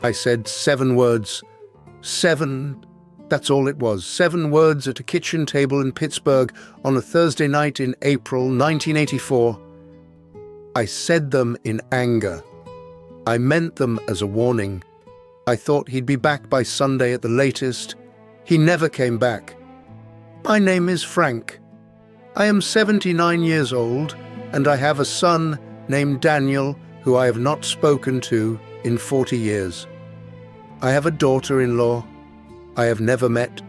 I said 7 words. 7, that's all it was. 7 words at a kitchen table in Pittsburgh on a Thursday night in April 1984. I said them in anger. I meant them as a warning. I thought he'd be back by Sunday at the latest. He never came back. My name is Frank. I am 79 years old, and I have a son named Daniel who I have not spoken to in 40 years. I have a daughter-in-law I have never met.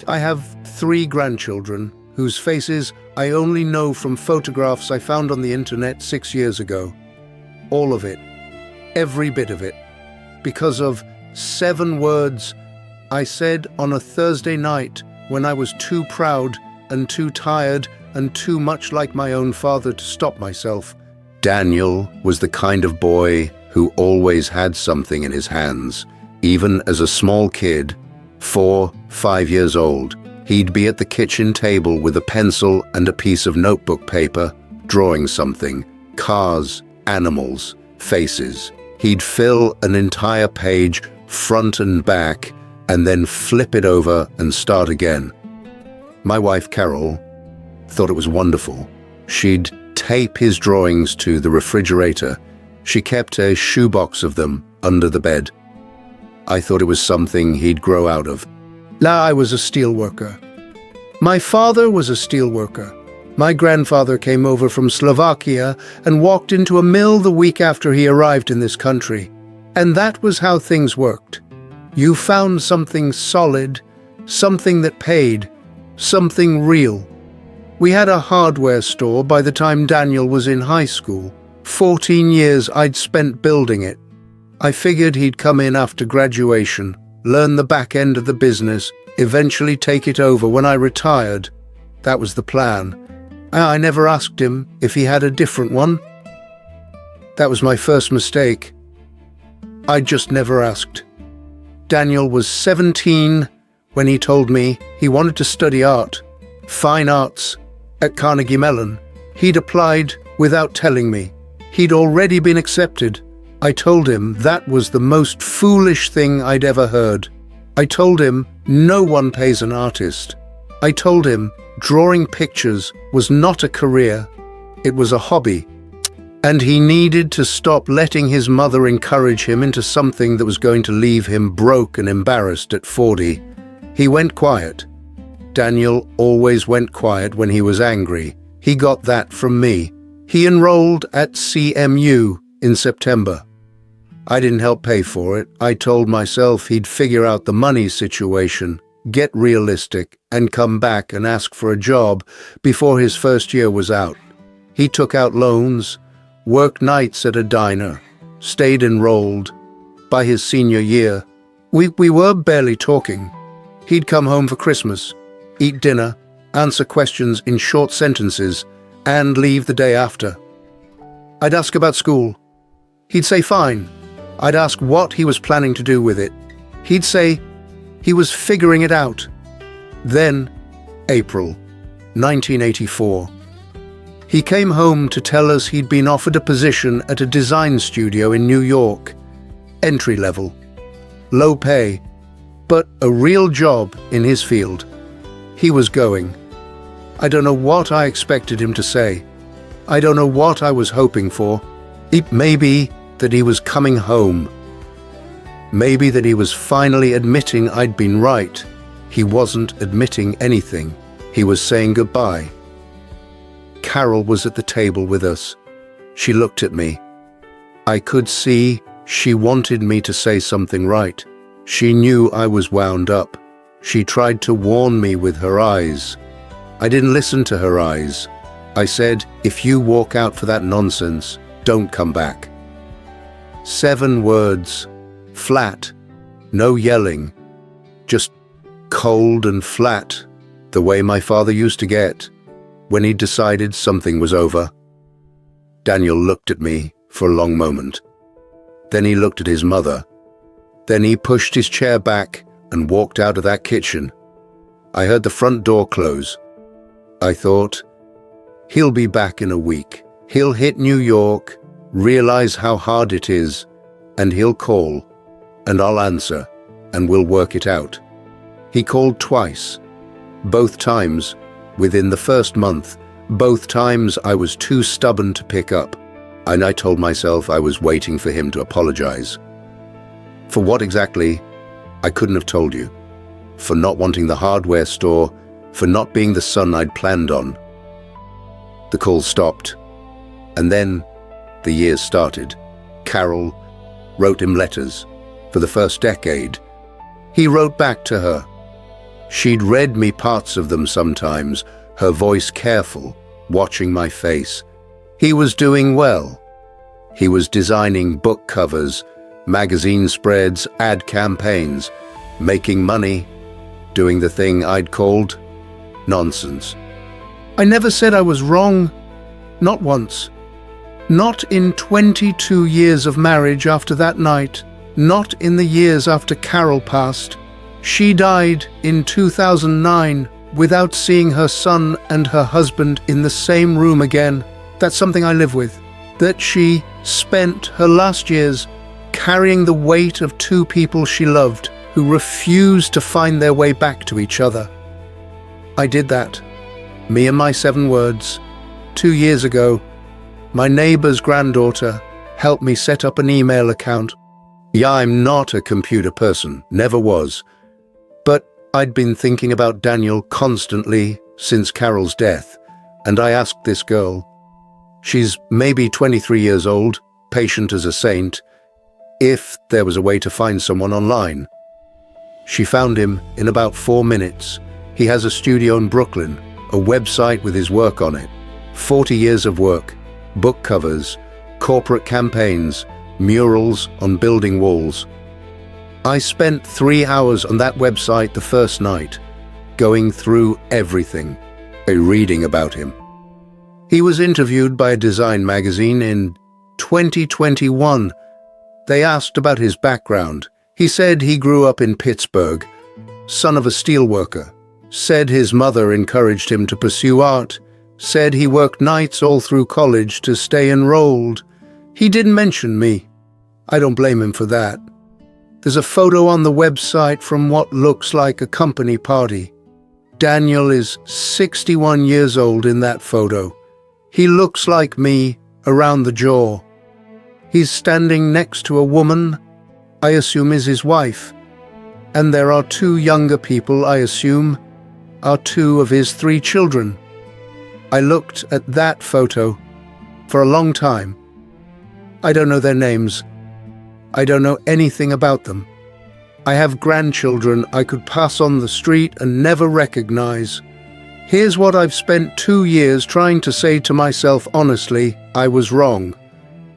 I have 3 grandchildren whose faces I only know from photographs I found on the internet 6 years ago. All of it, every bit of it, because of 7 words I said on a Thursday night when I was too proud and too tired and too much like my own father to stop myself. Daniel was the kind of boy who always had something in his hands. Even as a small kid, 4, 5 years old, he'd be at the kitchen table with a pencil and a piece of notebook paper, drawing something. Cars, animals, faces. He'd fill an entire page, front and back, and then flip it over and start again. My wife, Carol, thought it was wonderful. She'd tape his drawings to the refrigerator. She kept a shoebox of them under the bed. I thought it was something he'd grow out of. I was a steel worker. My father was a steel worker. My grandfather came over from Slovakia and walked into a mill the week after he arrived in this country. And that was how things worked. You found something solid, something that paid, something real. We had a hardware store by the time Daniel was in high school. 14 years I'd spent building it. I figured he'd come in after graduation, learn the back end of the business, eventually take it over when I retired. That was the plan. I never asked him if he had a different one. That was my first mistake. I just never asked. Daniel was 17 when he told me he wanted to study art, fine arts, at Carnegie Mellon. He'd applied without telling me. He'd already been accepted. I told him that was the most foolish thing I'd ever heard. I told him no one pays an artist. I told him drawing pictures was not a career, it was a hobby. And he needed to stop letting his mother encourage him into something that was going to leave him broke and embarrassed at 40. He went quiet. Daniel always went quiet when he was angry. He got that from me. He enrolled at CMU in September. I didn't help pay for it. I told myself he'd figure out the money situation, get realistic, and come back and ask for a job before his first year was out. He took out loans, worked nights at a diner, stayed enrolled. By his senior year, we were barely talking. He'd come home for Christmas, eat dinner, answer questions in short sentences, and leave the day after. I'd ask about school. He'd say fine. I'd ask what he was planning to do with it. He'd say he was figuring it out. Then, April 1984. He came home to tell us he'd been offered a position at a design studio in New York. Entry level. Low pay, but a real job in his field. He was going. I don't know what I expected him to say. I don't know what I was hoping for. It may be that he was coming home. Maybe that he was finally admitting I'd been right. He wasn't admitting anything. He was saying goodbye. Carol was at the table with us. She looked at me. I could see she wanted me to say something right. She knew I was wound up. She tried to warn me with her eyes. I didn't listen to her eyes. I said, if you walk out for that nonsense, don't come back. 7 words, flat, no yelling, just cold and flat, the way my father used to get when he decided something was over. Daniel looked at me for a long moment. Then he looked at his mother. Then he pushed his chair back and walked out of that kitchen. I heard the front door close. I thought, he'll be back in a week. He'll hit New York, realize how hard it is, and he'll call. and I'll answer, and we'll work it out. He called twice. Both times, within the first month, both times I was too stubborn to pick up, and I told myself I was waiting for him to apologize. For what exactly, I couldn't have told you. For not wanting the hardware store, for not being the son I'd planned on. The call stopped, and then the years started. Carol wrote him letters. For the first decade, he wrote back to her. She'd read me parts of them sometimes, her voice careful, watching my face. He was doing well. He was designing book covers, magazine spreads, ad campaigns, making money, doing the thing I'd called nonsense. I never said I was wrong, not once. Not in 22 years of marriage after that night, not in the years after Carol passed. She died in 2009 without seeing her son and her husband in the same room again. That's something I live with. That she spent her last years carrying the weight of two people she loved who refused to find their way back to each other. I did that. Me and my 7 words. 2 years ago, my neighbor's granddaughter helped me set up an email account. Yeah, I'm not a computer person, never was. But I'd been thinking about Daniel constantly since Carol's death, and I asked this girl. She's maybe 23 years old, patient as a saint, if there was a way to find someone online. She found him in about 4 minutes. He has a studio in Brooklyn, a website with his work on it, 40 years of work, book covers, corporate campaigns, murals on building walls. I spent 3 hours on that website the first night, going through everything, reading about him. He was interviewed by a design magazine in 2021. They asked about his background. He said he grew up in Pittsburgh, son of a steelworker. Said his mother encouraged him to pursue art. Said he worked nights all through college to stay enrolled. He didn't mention me. I don't blame him for that. There's a photo on the website from what looks like a company party. Daniel is 61 years old in that photo. He looks like me around the jaw. He's standing next to a woman, I assume is his wife. And there are 2 younger people, I assume, are 2 of his 3 children. I looked at that photo for a long time. I don't know their names. I don't know anything about them. I have grandchildren I could pass on the street and never recognize. Here's what I've spent 2 years trying to say to myself honestly: I was wrong.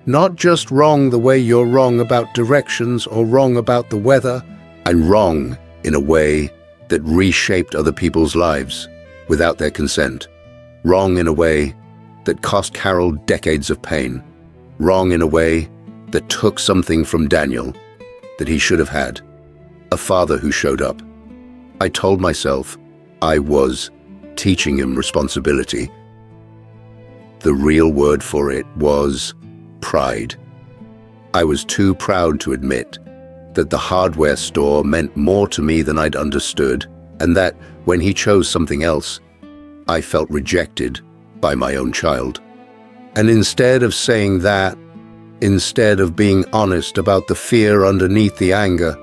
Not just wrong the way you're wrong about directions or wrong about the weather. I'm wrong in a way that reshaped other people's lives without their consent. Wrong in a way that cost Carol decades of pain. Wrong in a way that took something from Daniel that he should have had. A father who showed up. I told myself I was teaching him responsibility. The real word for it was pride. I was too proud to admit that the hardware store meant more to me than I'd understood, and that when he chose something else, I felt rejected by my own child. And instead of saying that, instead of being honest about the fear underneath the anger,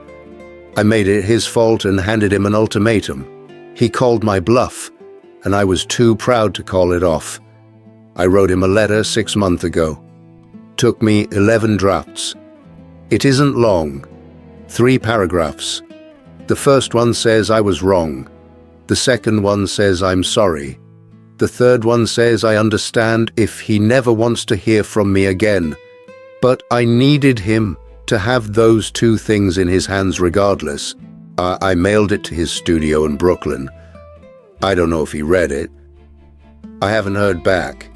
I made it his fault and handed him an ultimatum. He called my bluff, and I was too proud to call it off. I wrote him a letter 6 months ago. Took me 11 drafts. It isn't long. 3 paragraphs. The first one says I was wrong. The second one says I'm sorry. The third one says I understand if he never wants to hear from me again. But I needed him to have those 2 things in his hands regardless. I mailed it to his studio in Brooklyn. I don't know if he read it. I haven't heard back.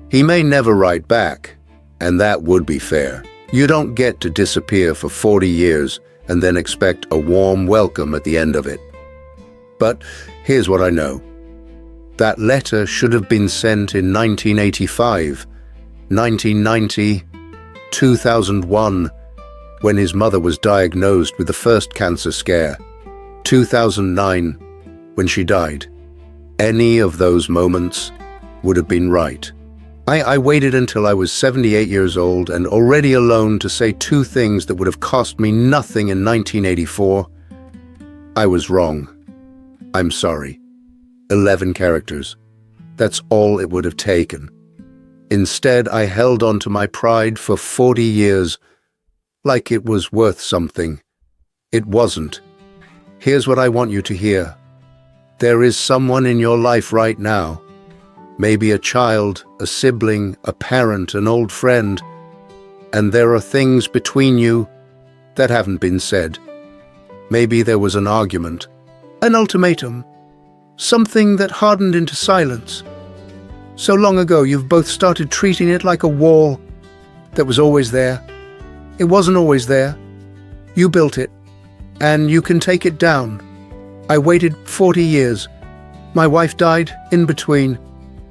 He may never write back, and that would be fair. You don't get to disappear for 40 years and then expect a warm welcome at the end of it. But here's what I know. That letter should have been sent in 1985, 1990, 2001, when his mother was diagnosed with the first cancer scare, 2009, when she died. Any of those moments would have been right. I waited until I was 78 years old and already alone to say two things that would have cost me nothing in 1984. I was wrong. I'm sorry. 11 characters. That's all it would have taken. Instead, I held on to my pride for 40 years, like it was worth something. It wasn't. Here's what I want you to hear. There is someone in your life right now, maybe a child, a sibling, a parent, an old friend, and there are things between you that haven't been said. Maybe there was an argument, an ultimatum, something that hardened into silence. So long ago, you've both started treating it like a wall that was always there. It wasn't always there. You built it, and you can take it down. I waited 40 years. My wife died in between.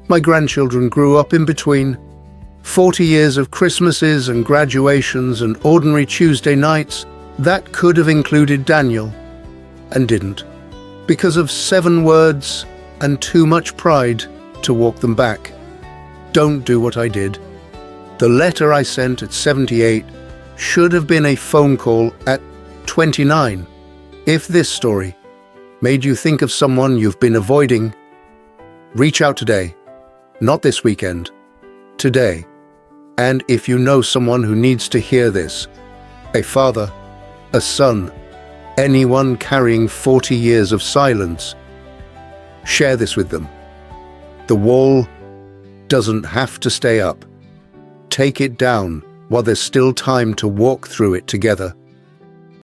My grandchildren grew up in between. 40 years of Christmases and graduations and ordinary Tuesday nights. That could have included Daniel, and didn't, because of 7 words and too much pride to walk them back. Don't do what I did. The letter I sent at 78 should have been a phone call at 29. If this story made you think of someone you've been avoiding, reach out today. Not this weekend. Today. And if you know someone who needs to hear this, a father, a son, anyone carrying 40 years of silence, share this with them. The wall doesn't have to stay up. Take it down while there's still time to walk through it together.